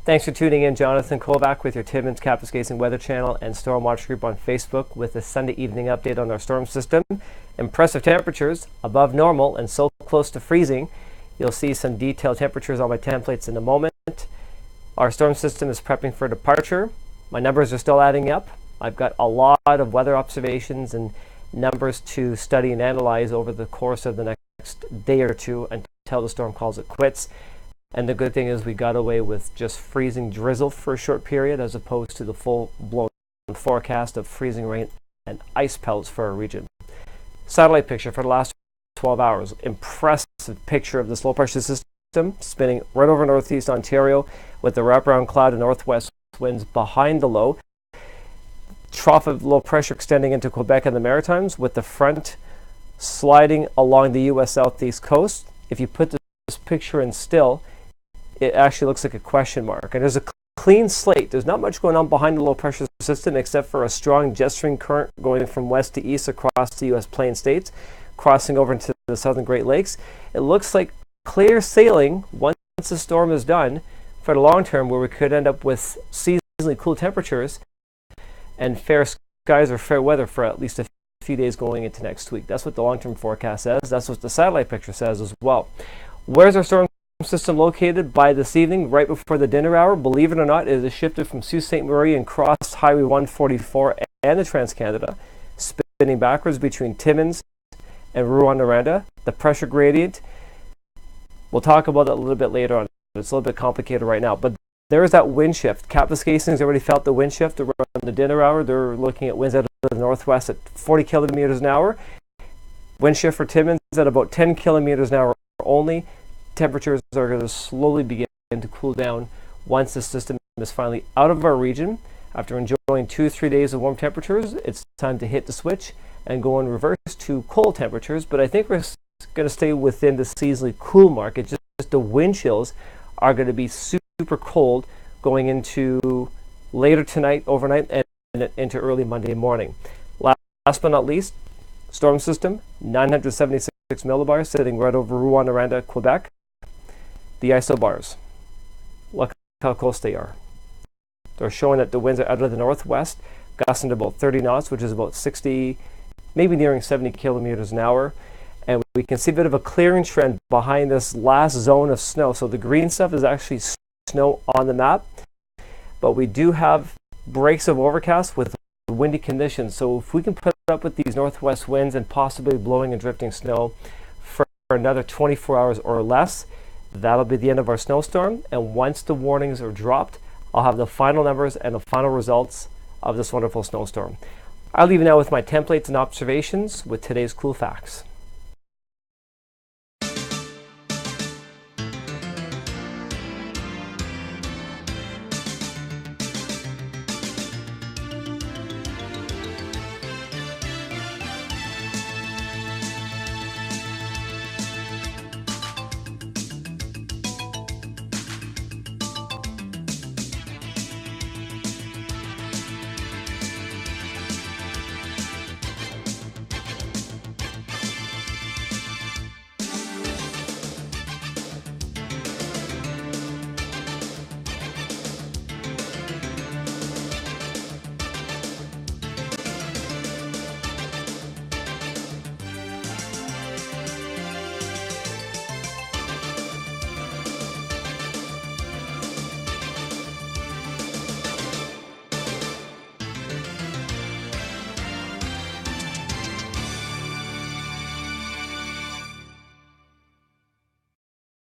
Thanks for tuning in. Jonathan Kovac with your Timmins Kapuskasing Weather Channel and Storm Watch Group on Facebook with a Sunday evening update on our storm system. Impressive temperatures above normal and so close to freezing. You'll see some detailed temperatures on my templates in a moment. Our storm system is prepping for departure. My numbers are still adding up. I've got a lot of weather observations and numbers to study and analyze over the course of the next day or two until the storm calls it quits. And the good thing is we got away with just freezing drizzle for a short period as opposed to the full-blown forecast of freezing rain and ice pelts for our region. Satellite picture for the last 12 hours. Impressive picture of this low-pressure system spinning right over northeast Ontario with the wraparound cloud and northwest winds behind the low. Trough of low pressure extending into Quebec and the Maritimes with the front sliding along the U.S. southeast coast. If you put this picture in still, it actually looks like a question mark. And there's a clean slate. There's not much going on behind the low pressure system except for a strong jet stream current going from west to east across the U.S. Plain States, crossing over into the southern Great Lakes. It looks like clear sailing once the storm is done for the long term, where we could end up with seasonally cool temperatures and fair skies or fair weather for at least a few days going into next week. That's what the long-term forecast says. That's what the satellite picture says as well. Where's our storm system located by this evening, right before the dinner hour? Believe it or not, it has shifted from Sault Ste. Marie and crossed Highway 144 and the Trans-Canada, spinning backwards between Timmins and Rouyn-Noranda. The pressure gradient, we'll talk about that a little bit later on. It's a little bit complicated right now, but there is that wind shift. Kapuskasing's already felt the wind shift around the dinner hour. They're looking at winds out of the northwest at 40 kilometers an hour. Wind shift for Timmins at about 10 kilometers an hour only. Temperatures are going to slowly begin to cool down once the system is finally out of our region. After enjoying 2-3 days of warm temperatures, it's time to hit the switch and go in reverse to cold temperatures. But I think we're going to stay within the seasonally cool market. Just the wind chills are going to be super cold going into later tonight, overnight, and into early Monday morning. Last but not least, storm system, 976 millibars sitting right over Rouyn-Noranda, Quebec. The isobars, look how close they are. They're showing that the winds are out of the northwest, gusting to about 30 knots, which is about 60, maybe nearing 70 kilometers an hour. And we can see a bit of a clearing trend behind this last zone of snow. So the green stuff is actually snow on the map, but we do have breaks of overcast with windy conditions. So if we can put up with these northwest winds and possibly blowing and drifting snow for another 24 hours or less, that'll be the end of our snowstorm. And once the warnings are dropped, I'll have the final numbers and the final results of this wonderful snowstorm. I'll leave you now with my templates and observations with today's cool facts.